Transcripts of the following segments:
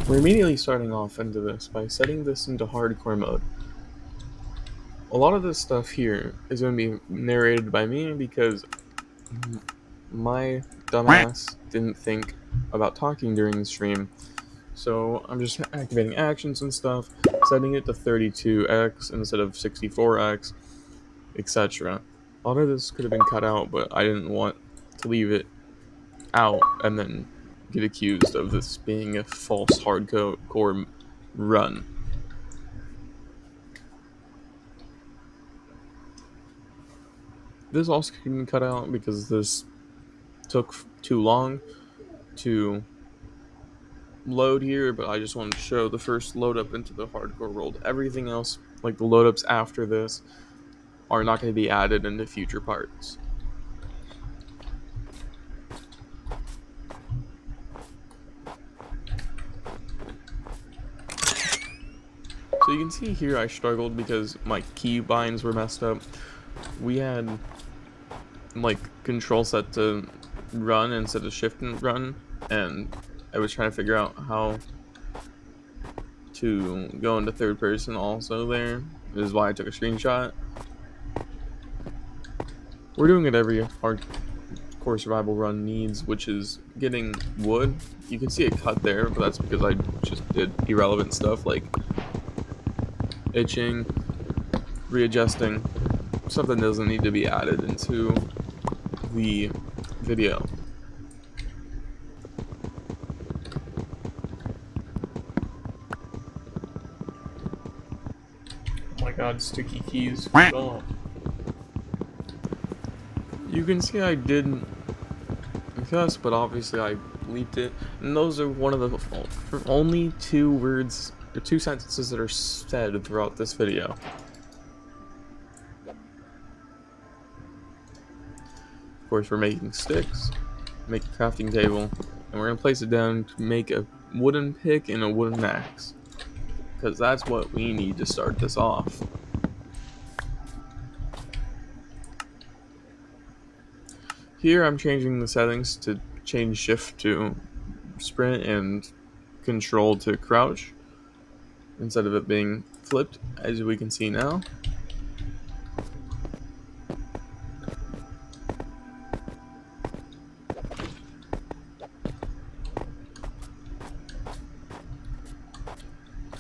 We're immediately starting off into this by setting this into hardcore mode. A lot of this stuff here is going to be narrated by me because my dumbass didn't think about talking during the stream. So I'm just activating actions and stuff, setting it to 32x instead of 64x, etc. A lot of this could have been cut out, but I didn't want to leave it out and then get accused of this being a false hardcore run. This also can be cut out because this took too long to load here, but I just wanted to show the first load up into the hardcore world. Everything else, like the load ups after this, are not going to be added into future parts. So you can see here I struggled because my key binds were messed up. We had like control set to run instead of shift and run, and I was trying to figure out how to go into third person also there. This is why I took a screenshot. We're doing it every hardcore survival run needs, which is getting wood. You can see a cut there, but that's because I just did irrelevant stuff like itching, readjusting, stuff that doesn't need to be added into the video. Oh my god, sticky keys. Oh. You can see I did cuss, but obviously I bleeped it. And those are one of the only two words or two sentences that are said throughout this video. Of course, we're making sticks, make a crafting table, and we're gonna place it down to make a wooden pick and a wooden axe, because that's what we need to start this off. Here I'm changing the settings to change shift to sprint and control to crouch instead of it being flipped, as we can see now.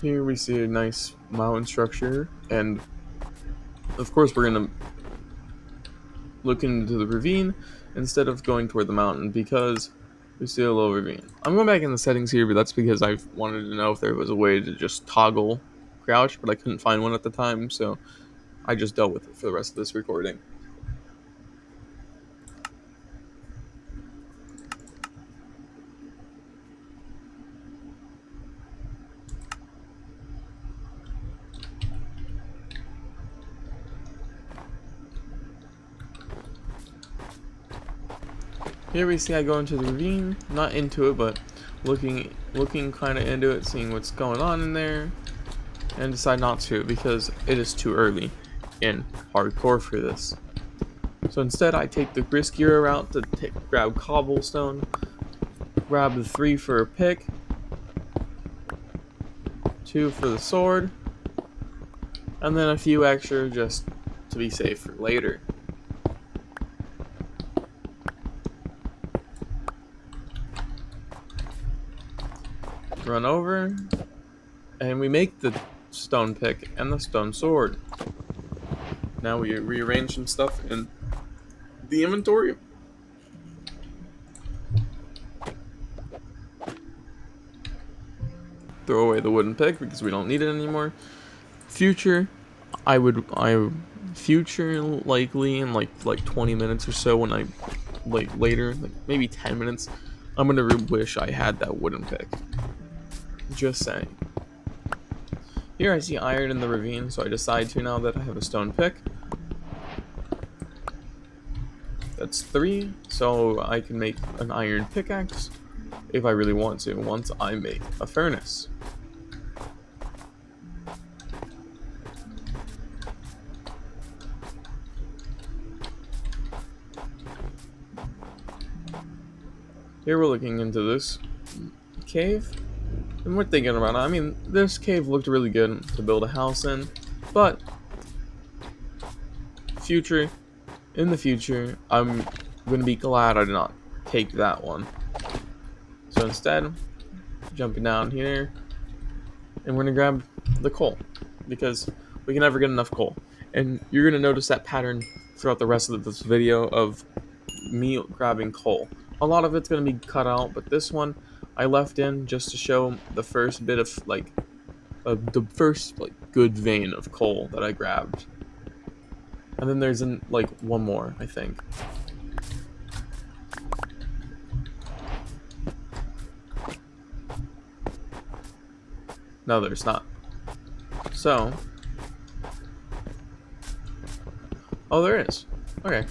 Here we see a nice mountain structure, and of course we're going to look into the ravine instead of going toward the mountain because we see a low ravine. I'm going back in the settings here, but that's because I wanted to know if there was a way to just toggle crouch, but I couldn't find one at the time, so I just dealt with it for the rest of this recording. Here we see I go into the ravine, not into it, but looking kind of into it, seeing what's going on in there, and decide not to because it is too early in hardcore for this. So instead I take the riskier route to grab cobblestone, grab the 3 for a pick, 2 for the sword, and then a few extra just to be safe for later. Run over, and we make the stone pick and the stone sword. Now we rearrange some stuff in the inventory. Throw away the wooden pick because we don't need it anymore. Future future likely in like 20 minutes or so, when I later, like maybe 10 minutes, I'm gonna wish I had that wooden pick. Just saying. Here I see iron in the ravine, so I decide to now that I have a stone pick. That's 3, so I can make an iron pickaxe if I really want to once I make a furnace. Here we're looking into this cave. And we're thinking about it. I mean, this cave looked really good to build a house in, but future, in the future, I'm going to be glad I did not take that one. So instead, jumping down here, and we're going to grab the coal, because we can never get enough coal. And you're going to notice that pattern throughout the rest of this video of me grabbing coal. A lot of it's going to be cut out, but this one I left in just to show the first bit of, like, the first, like, good vein of coal that I grabbed. And then there's, like, one more, I think. No, there's not. So, oh, there is. Okay.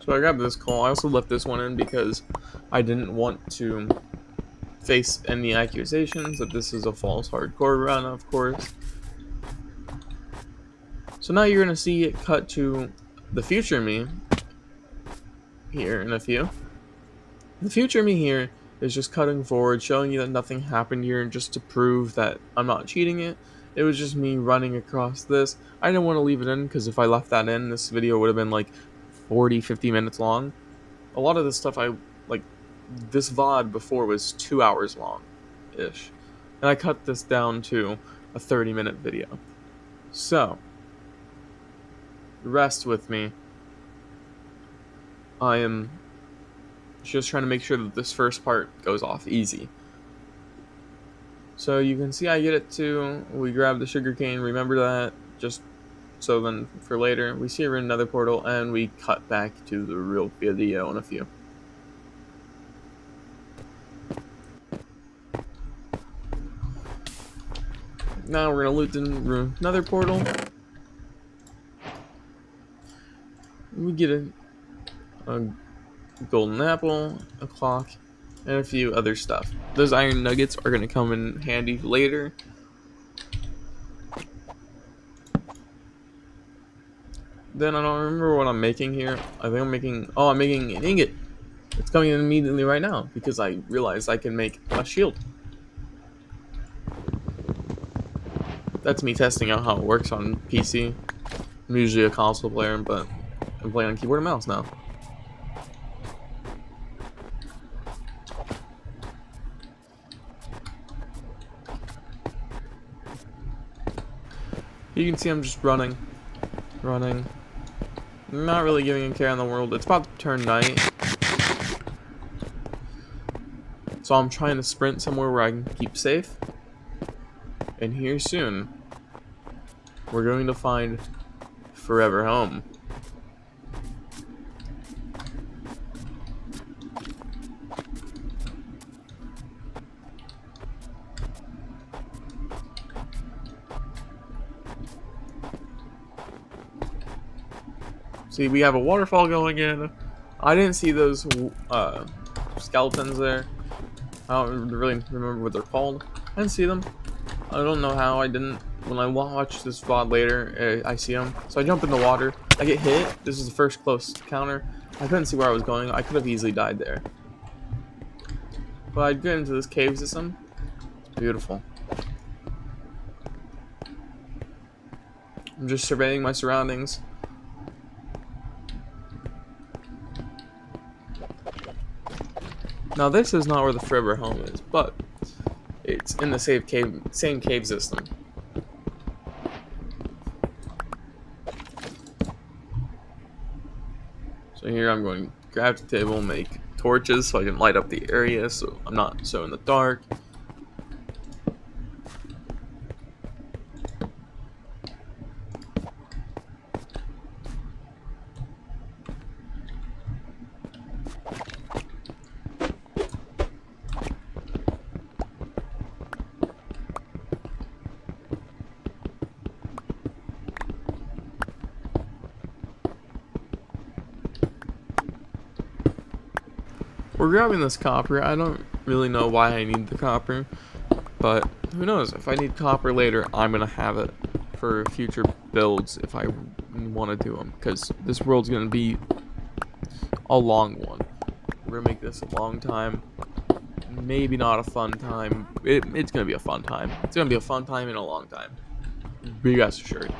So I grabbed this coal. I also left this one in because I didn't want to face any accusations that this is a false hardcore run, of course. So now you're going to see it cut to the future me here in a few. The future me here is just cutting forward, showing you that nothing happened here, just to prove that I'm not cheating it. It was just me running across this. I didn't want to leave it in, because if I left that in, this video would have been like 40-50 minutes long. A lot of this stuff this VOD before was 2 hours long-ish. And I cut this down to a 30-minute video. So, rest with me. I am just trying to make sure that this first part goes off easy. So you can see I get it too. We grab the sugarcane, remember that, just so then for later. We see her in another portal, and we cut back to the real video in a few. Now we're gonna loot another portal. We get a golden apple, a clock, and a few other stuff. Those iron nuggets are going to come in handy later. Then I don't remember what I'm making here. I think I'm making an ingot. It's coming in immediately right now because I realized I can make a shield. That's me testing out how it works on PC. I'm usually a console player, but I'm playing on keyboard and mouse now. You can see I'm just running. Not really giving a care in the world. It's about to turn night. So I'm trying to sprint somewhere where I can keep safe. And here soon, we're going to find Forever Home. See, we have a waterfall going in. I didn't see those skeletons there. I don't really remember what they're called. I didn't see them. I don't know how I didn't. When I watch this VOD later, I see them. So I jump in the water. I get hit. This is the first close encounter. I couldn't see where I was going. I could have easily died there. But I'd get into this cave system. It's beautiful. I'm just surveying my surroundings. Now this is not where the Forever Home is, but it's in the same cave system. So here I'm going to grab the table, make torches so I can light up the area so I'm not so in the dark. We're grabbing this copper. I don't really know why I need the copper, but who knows? If I need copper later, I'm going to have it for future builds if I want to do them, because this world's going to be a long one. We're gonna make this a long time. Maybe not a fun time. It's gonna be a fun time. It's gonna be a fun time in a long time. Be rest assured.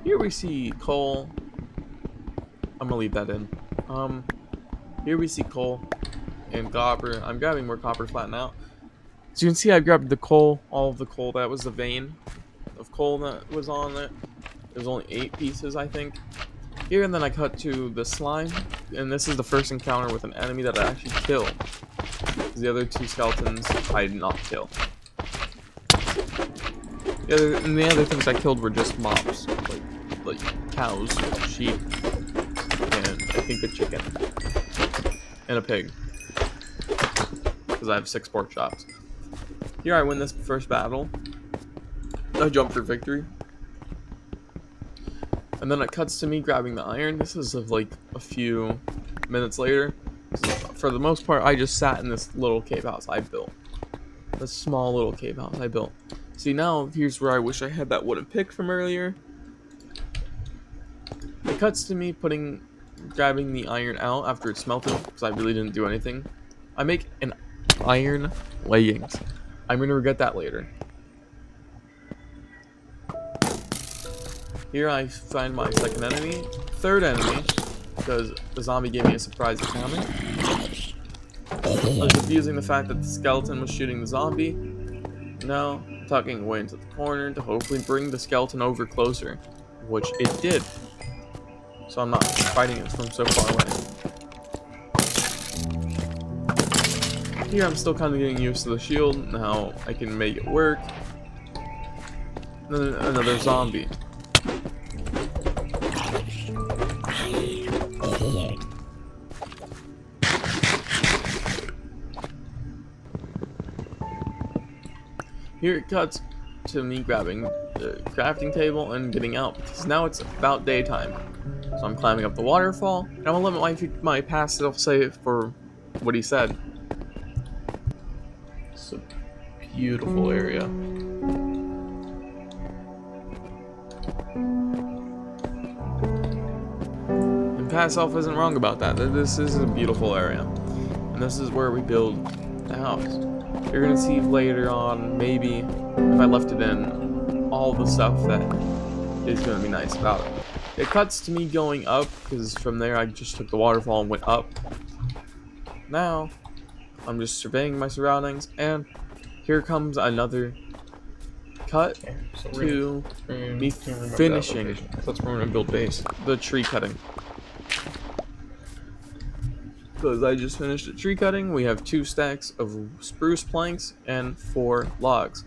Here we see coal. I'm gonna leave that in. Here we see coal and copper. I'm grabbing more copper to flatten out. So you can see I grabbed the coal, all of the coal. That was the vein of coal that was on it. There's only 8 pieces, I think. Here, and then I cut to the slime. And this is the first encounter with an enemy that I actually killed. The other 2 skeletons I did not kill. The other things I killed were just mobs. Like cows, sheep, and I think a chicken. And a pig. Because I have 6 pork chops. Here I win this first battle. I jump for victory. And then it cuts to me grabbing the iron. This is like a few minutes later. For the most part, I just sat in this little cave house I built. This small little cave house I built. See, now here's where I wish I had that wooden pick from earlier. It cuts to me grabbing the iron out after it's smelted, because I really didn't do anything. I make an iron leggings. I'm going to regret that later. Here I find my second enemy, third enemy, because the zombie gave me a surprise encounter. I was abusing the fact that the skeleton was shooting the zombie. Now, I'm tucking away into the corner to hopefully bring the skeleton over closer, which it did. So I'm not fighting it from so far away. Here I'm still kind of getting used to the shield, now I can make it work. And then another zombie. Here it cuts to me grabbing the crafting table and getting out, because now it's about daytime. So I'm climbing up the waterfall, and I'm gonna limit my passive save for what he said. It's a beautiful area. And Pass Elf isn't wrong about that. This is a beautiful area. And this is where we build the house. You're gonna see later on, maybe, if I left it in, all the stuff that is gonna be nice about it. It cuts to me going up, because from there I just took the waterfall and went up. Now, I'm just surveying my surroundings, and here comes another cut to me finishing. That's where we're gonna build base. The tree cutting. Because I just finished the tree cutting, we have 2 stacks of spruce planks and 4 logs.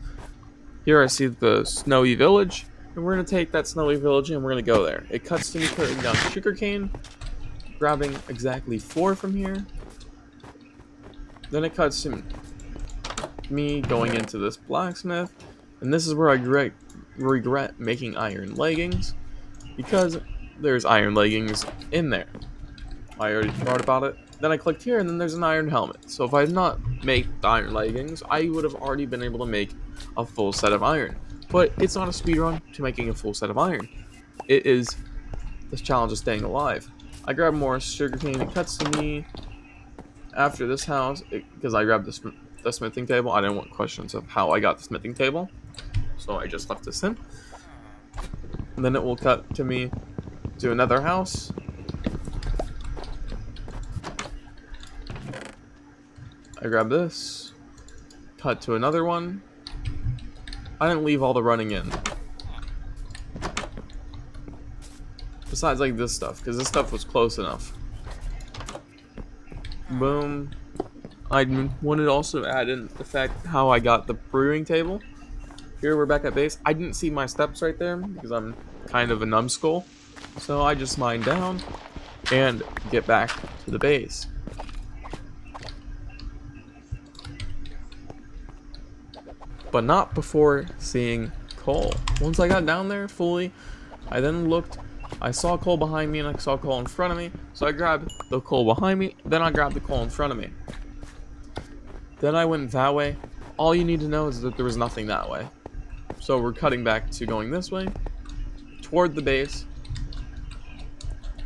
Here I see the snowy village, and we're going to take that snowy village and we're going to go there. It cuts to me putting down sugarcane, grabbing exactly 4 from here. Then it cuts to me going into this blacksmith, and this is where I regret making iron leggings, because there's iron leggings in there. I already thought about it. Then I clicked here, and then there's an iron helmet. So if I did not make the iron leggings, I would have already been able to make a full set of iron. But it's not a speedrun to making a full set of iron. It is this challenge of staying alive. I grabbed more sugarcane. It cuts to me after this house, because I grabbed the smithing table. I didn't want questions of how I got the smithing table, so I just left this in. And then it will cut to me to another house. I grab this, cut to another one. I didn't leave all the running in. Besides like this stuff, because this stuff was close enough. Boom. I wanted to also add in the fact how I got the brewing table. Here we're back at base. I didn't see my steps right there because I'm kind of a numbskull. So I just mine down and get back to the base. But not before seeing coal. Once I got down there fully, I then looked. I saw coal behind me and I saw coal in front of me. So I grabbed the coal behind me, then I grabbed the coal in front of me. Then I went that way. All you need to know is that there was nothing that way. So we're cutting back to going this way. Toward the base.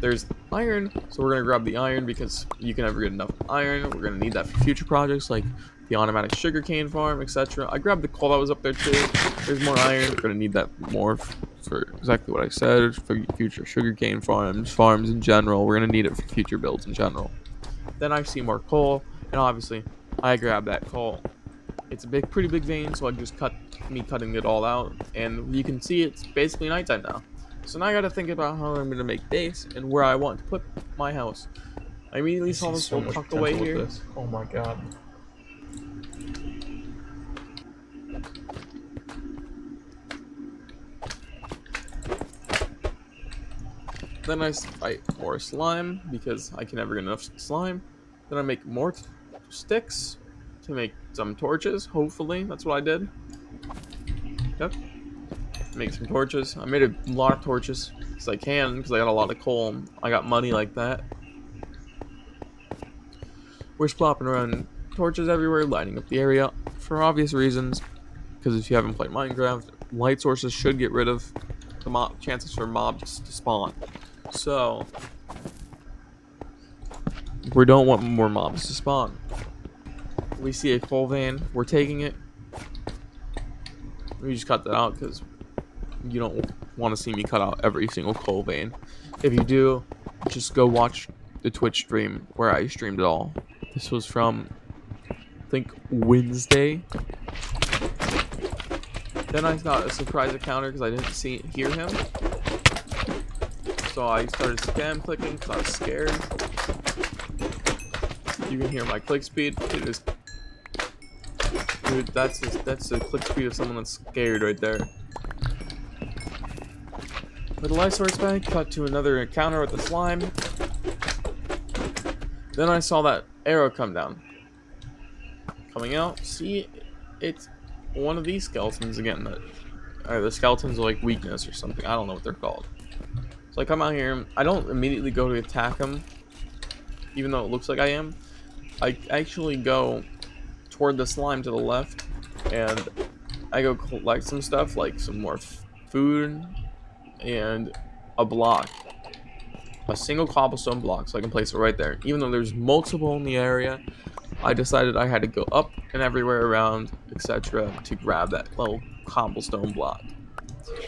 There's iron. So we're gonna grab the iron because you can never get enough iron. We're gonna need that for future projects like the automatic sugarcane farm, etc. I grabbed the coal that was up there too. There's more iron. We're gonna need that more for exactly what I said for future sugarcane farms in general. We're gonna need it for future builds in general. Then I see more coal, and obviously I grab that coal. It's a pretty big vein, so I just cutting it all out, and you can see it's basically nighttime now. So now I got to think about how I'm gonna make base and where I want to put my house. I immediately I saw see this so little much tucked away potential with here. this. Oh my god. Then I fight more slime because I can never get enough slime. Then I make more sticks to make some torches. Hopefully, that's what I did. Yep. Make some torches. I made a lot of torches because I can, because I got a lot of coal. I got money like that. We're plopping around torches everywhere, lighting up the area for obvious reasons. Because if you haven't played Minecraft, light sources should get rid of the chances for mobs to spawn. So we don't want more mobs to spawn. We see a coal vein, we're taking it. We just cut that out because you don't want to see me cut out every single coal vein. If you do, just go watch the Twitch stream where I streamed it all. This was from, I think, Wednesday. Then I got a surprise encounter because I didn't hear him. So I started spam clicking because I was scared. You can hear my click speed. Dude, that's the click speed of someone that's scared right there. With the light source back, cut to another encounter with the slime. Then I saw that arrow come down. Coming out, see, it's one of these skeletons again. The skeletons are like weakness or something. I don't know what they're called. So I come out here. I don't immediately go to attack him, even though it looks like I am. I actually go toward the slime to the left, and I go collect some stuff, like some more food and a block. A single cobblestone block, so I can place it right there. Even though there's multiple in the area, I decided I had to go up and everywhere around, etc., to grab that little cobblestone block.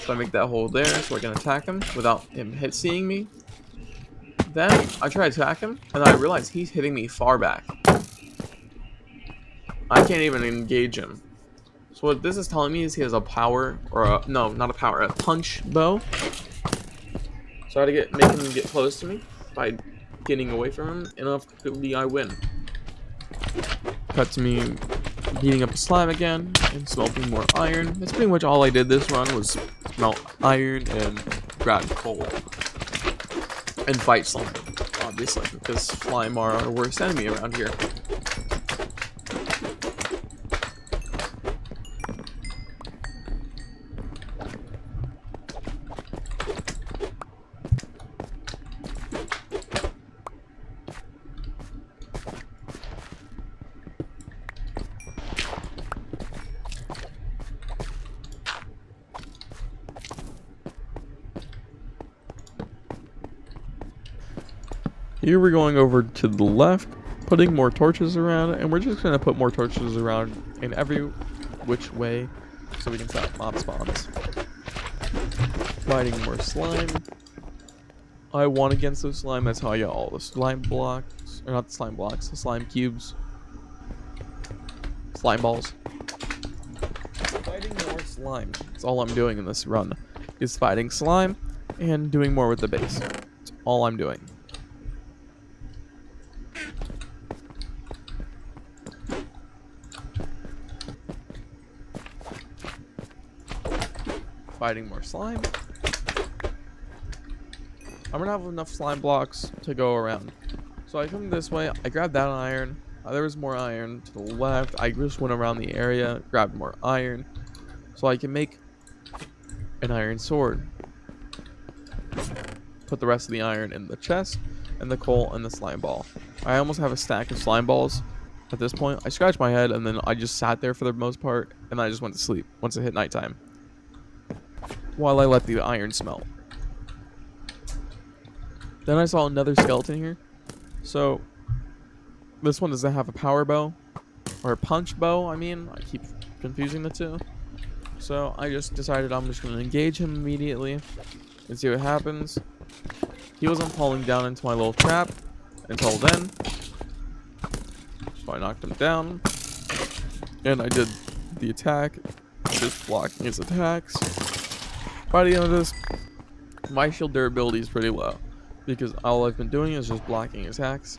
So I make that hole there so I can attack him without him seeing me. Then I try to attack him, and I realize he's hitting me far back. I can't even engage him. So what this is telling me is he has a power, or a, no, not a power, a punch bow. So I had to make him get close to me by getting away from him, and ultimately I win. Cut to me beating up the slime again and smelting more iron. That's pretty much all I did this run, was smelt iron and grab coal. And fight slime, obviously, because slime are our worst enemy around here. Here we're going over to the left, putting more torches around, and we're just going to put more torches around in every which way so we can stop mob spawns. Fighting more slime. I won against those slime, that's how I got all the slime blocks, or not the slime blocks, the slime cubes. Slime balls. Fighting more slime. That's all I'm doing in this run, is fighting slime and doing more with the base. That's all I'm doing. Fighting more slime. I'm gonna have enough slime blocks to go around. So I come this way, I grab that iron. There was more iron to the left. I just went around the area, grabbed more iron, so I can make an iron sword. Put the rest of the iron in the chest, and the coal in the slime ball. I almost have a stack of slime balls at this point. I scratched my head, and then I just sat there for the most part, and I just went to sleep once it hit nighttime, while I let the iron smelt. Then I saw another skeleton here. So this one doesn't have a power bow or a punch bow. I mean, I keep confusing the two. So I just decided I'm just going to engage him immediately and see what happens. He wasn't falling down into my little trap until then. So I knocked him down. And I did the attack, just blocking his attacks. By the end of this, my shield durability is pretty low, because all I've been doing is just blocking attacks.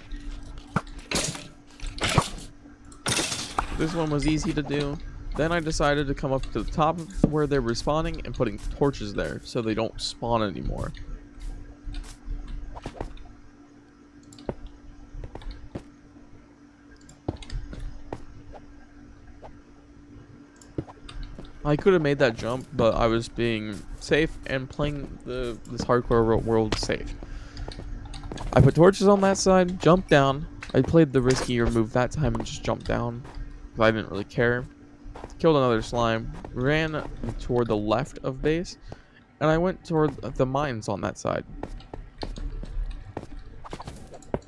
This one was easy to do. Then I decided to come up to the top of where they're respawning and putting torches there so they don't spawn anymore. I could have made that jump, but I was being safe and playing this hardcore world safe. I put torches on that side, jumped down. I played the riskier move that time and just jumped down, because I didn't really care. Killed another slime, ran toward the left of base, and I went toward the mines on that side.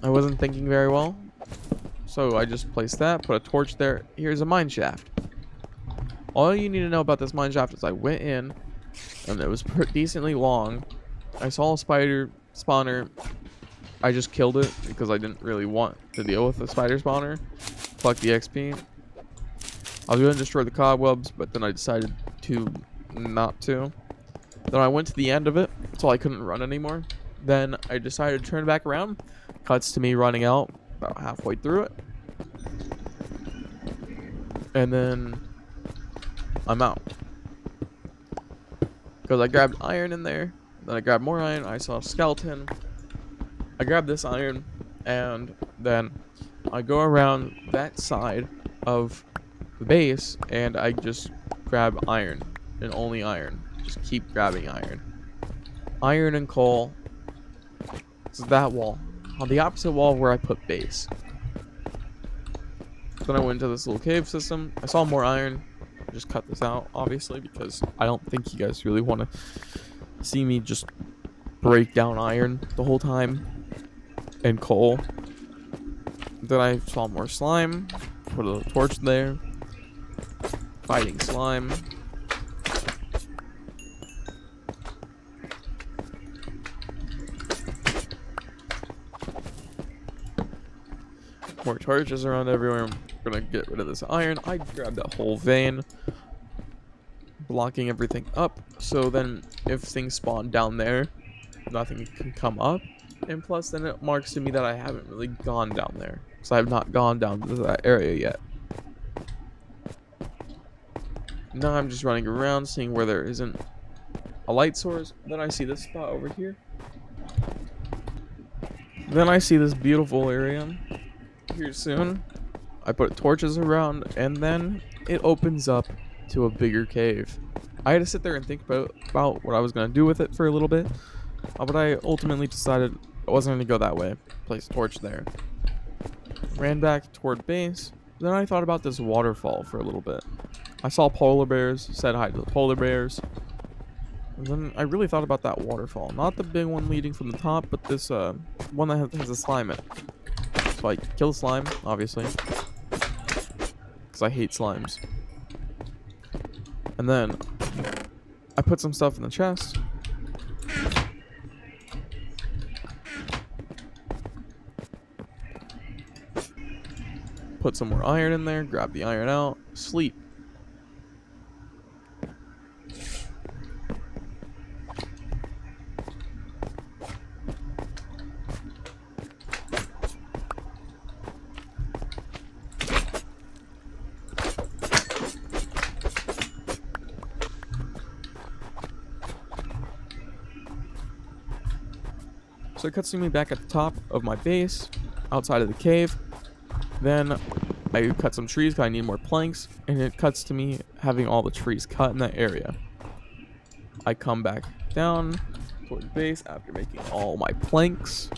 I wasn't thinking very well, so I just placed that, put a torch there. Here's a mine shaft. All you need to know about this mine shaft is I went in, and it was decently long. I saw a spider spawner. I just killed it because I didn't really want to deal with the spider spawner. Fuck the XP. I was going to destroy the cobwebs, but then I decided to not to. Then I went to the end of it, so I couldn't run anymore. Then I decided to turn back around. Cuts to me running out about halfway through it. And then I'm out. Because I grabbed iron in there. Then I grabbed more iron. I saw a skeleton. I grabbed this iron. And then I go around that side of the base. And I just grab iron. And only iron. Just keep grabbing iron. Iron and coal. It's that wall. On the opposite wall where I put base. Then I went into this little cave system. I saw more iron. Just cut this out, obviously, because I don't think you guys really want to see me just break down iron the whole time. And coal. Then I saw more slime. Put a torch there. Fighting slime. More torches around everywhere. I'm gonna get rid of this iron. I grabbed that whole vein, blocking everything up, so then if things spawn down there, nothing can come up. And plus then it marks to me that I haven't really gone down there, because I have not gone down to that area yet. Now I'm just running around seeing where there isn't a light source. Then I see this spot over here. Then I see this beautiful area here soon. I put torches around, and then it opens up to a bigger cave. I had to sit there and think about what I was going to do with it for a little bit, but I ultimately decided I wasn't going to go that way. Place a torch there. Ran back toward base. Then I thought about this waterfall for a little bit. I saw polar bears, said hi to the polar bears. And then I really thought about that waterfall. Not the big one leading from the top, but this one that has a slime in it. So I kill the slime, obviously, because I hate slimes. And then I put some stuff in the chest. Put some more iron in there, grab the iron out, sleep. So it cuts to me back at the top of my base, outside of the cave. Then I cut some trees because I need more planks, and it cuts to me having all the trees cut in that area. I come back down toward the base after making all my planks.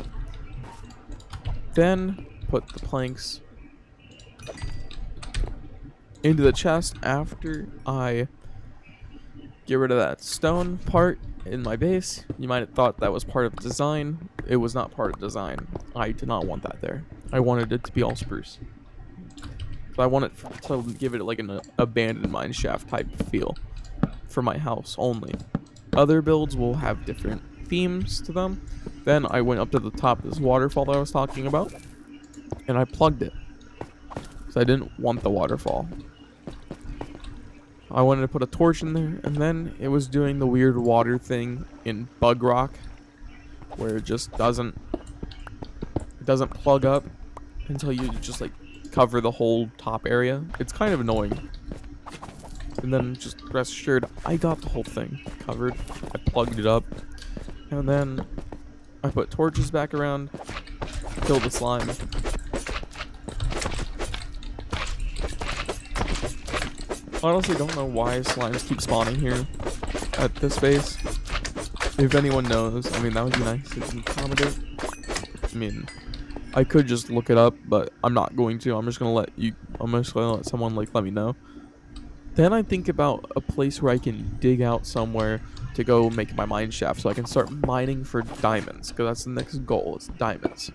Then put the planks into the chest after I get rid of that stone part in my base. You might have thought that was part of the design. it was not part of design. I did not want that there. I wanted it to be all spruce. So I wanted to give it like an abandoned mine shaft type feel for my house only. Other builds will have different themes to them. Then I went up to the top of this waterfall that I was talking about, and I plugged it because I didn't want the waterfall. I wanted to put a torch in there, and then it was doing the weird water thing in Bug Rock, where it doesn't plug up until you just like cover the whole top area. It's kind of annoying. And then just rest assured, I got the whole thing covered. I plugged it up, and then I put torches back around, killed the slime. Honestly, don't know why slimes keep spawning here at this base. If anyone knows, I mean, that would be nice if you comment it. I mean, I could just look it up, but I'm not going to. I'm just gonna let someone like let me know. Then I think about a place where I can dig out somewhere to go make my mine shaft so I can start mining for diamonds, because that's the next goal, it's diamonds.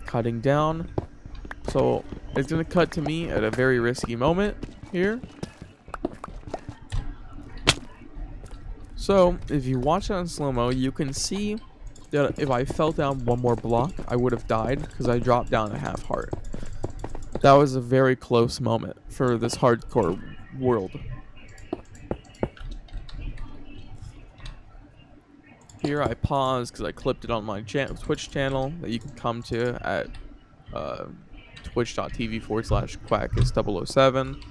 Cutting down. So it's going to cut to me at a very risky moment here. So if you watch it on slow-mo, you can see that if I fell down one more block, I would have died because I dropped down a half heart. That was a very close moment for this hardcore world. Here I pause because I clipped it on my Twitch channel that you can come to at twitch.tv/quackis007.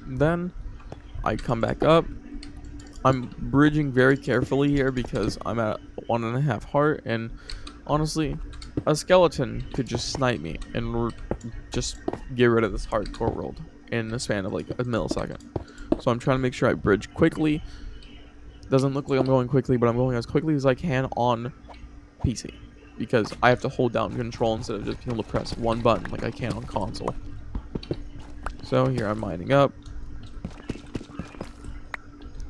Then I come back up. I'm bridging very carefully here because I'm at 1.5 heart, and honestly, a skeleton could just snipe me and just get rid of this hardcore world in the span of like a millisecond. So I'm trying to make sure I bridge quickly. Doesn't look like I'm going quickly, but I'm going as quickly as I can on PC because I have to hold down control instead of just being able to press one button like I can on console. So here I'm mining up.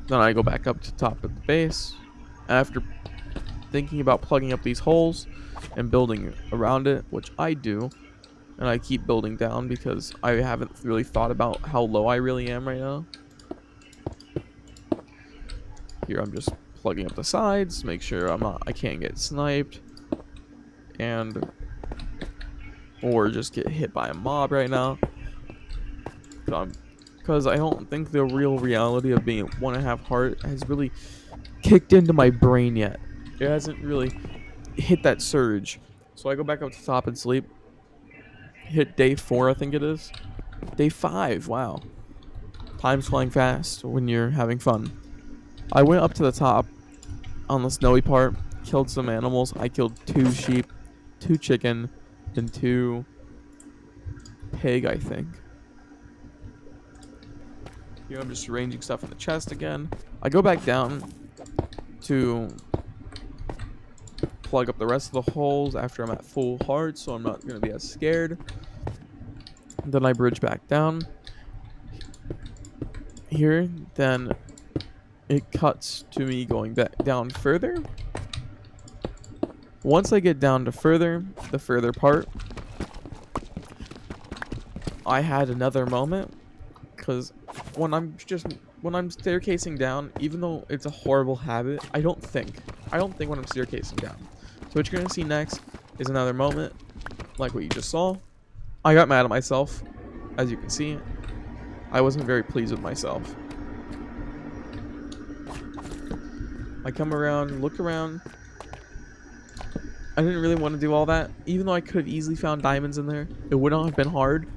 Then I go back up to the top of the base. After thinking about plugging up these holes and building around it, which I do, and I keep building down because I haven't really thought about how low I really am right now. Here I'm just plugging up the sides, make sure I can't get sniped, or just get hit by a mob right now. Because I don't think the real reality of being at 1.5 heart has really kicked into my brain yet. It hasn't really hit that surge. So I go back up to the top and sleep. Hit day 4, I think it is. Day 5, wow. Time's flying fast when you're having fun. I went up to the top on the snowy part, killed some animals. I killed 2 sheep, 2 chicken, and 2 pig, I think. Here I'm just arranging stuff in the chest again. I go back down to plug up the rest of the holes after I'm at full heart, so I'm not going to be as scared. Then I bridge back down here. Then it cuts to me going back down further. Once I get down to the further part, I had another moment because when I'm staircasing down, even though it's a horrible habit, I don't think when I'm staircasing down. So what you're gonna see next is another moment like what you just saw. I got mad at myself, as you can see. I wasn't very pleased with myself. I come around, look around. I didn't really want to do all that, even though I could have easily found diamonds in there. It would not have been hard.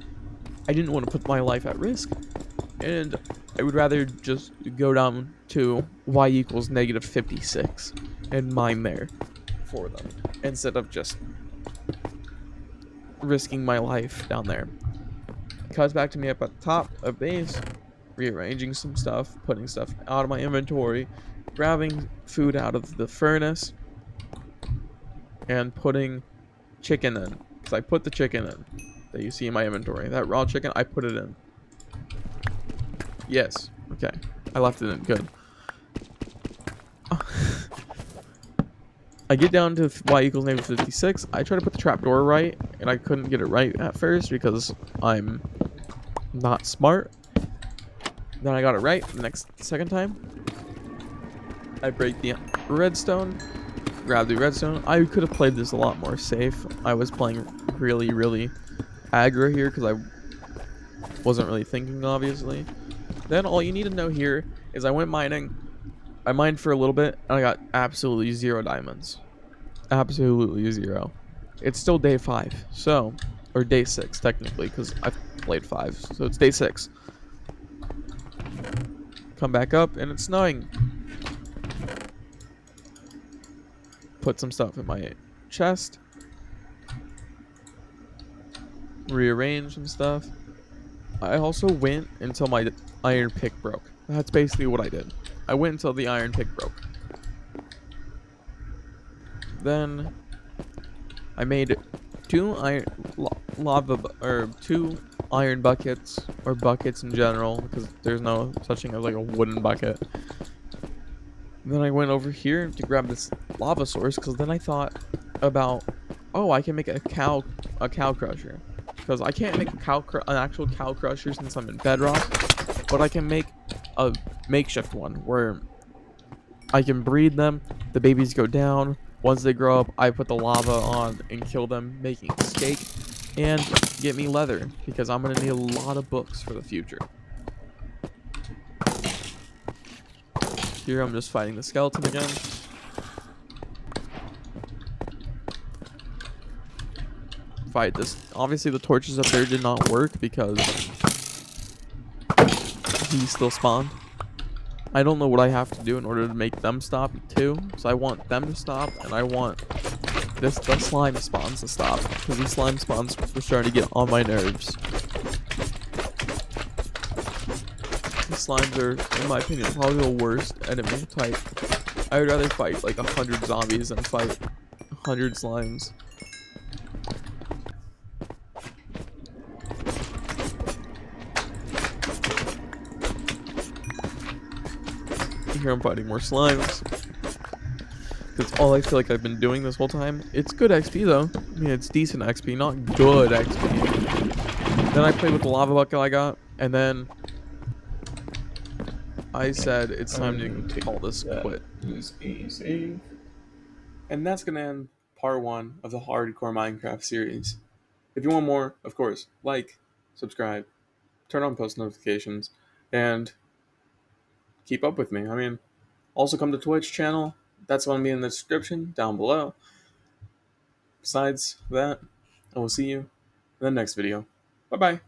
I didn't want to put my life at risk, and I would rather just go down to y equals -56 and mine there for them instead of just risking my life down there. It cuts back to me up at the top of base, rearranging some stuff, putting stuff out of my inventory, grabbing food out of the furnace, and putting chicken in, because I put the chicken in. that you see in my inventory. That raw chicken, I put it in. Yes. Okay. I left it in. Good. I get down to y equals negative 56. I try to put the trapdoor right, and I couldn't get it right at first because I'm not smart. Then I got it right the second time. I break the redstone, grab the redstone. I could have played this a lot more safe. I was playing really, really aggro here because I wasn't really thinking, obviously. Then all you need to know here is I went mining. I mined for a little bit, and I got absolutely 0 diamonds. Absolutely 0. It's still day 5, so, or day 6 technically, because I've played 5, so it's day 6. Come back up, and it's snowing. Put some stuff in my chest. Rearrange some stuff. I also went until my iron pick broke. That's basically what I did. I went until the iron pick broke. Then I made 2 iron lava or 2 iron buckets or buckets in general because there's no such thing as like a wooden bucket. Then I went over here to grab this lava source because then I thought about, oh, I can make a cow crusher because I can't make an actual cow crusher since I'm in bedrock, but I can make a makeshift one where I can breed them. The babies go down. Once they grow up, I put the lava on and kill them, making steak and get me leather because I'm gonna need a lot of books for the future. Here I'm just fighting the skeleton again. Fight this. Obviously the torches up there did not work because he still spawned. I don't know what I have to do in order to make them stop too. So I want them to stop, and I want the slime spawns to stop because these slime spawns were starting to get on my nerves. The slimes are, in my opinion, probably the worst enemy type. I would rather fight like 100 zombies than fight 100 slimes. Here I'm fighting more slimes. That's all I feel like I've been doing this whole time. It's good XP though. I mean, it's decent XP, not good XP. Then I played with the lava bucket I got, and then I said it's time to call this quit. And that's gonna end part 1 of the hardcore Minecraft series. If you want more, of course, like, subscribe, turn on post notifications, and keep up with me. I mean, also come to Twitch channel. That's going to be in the description down below. Besides that, I will see you in the next video. Bye bye.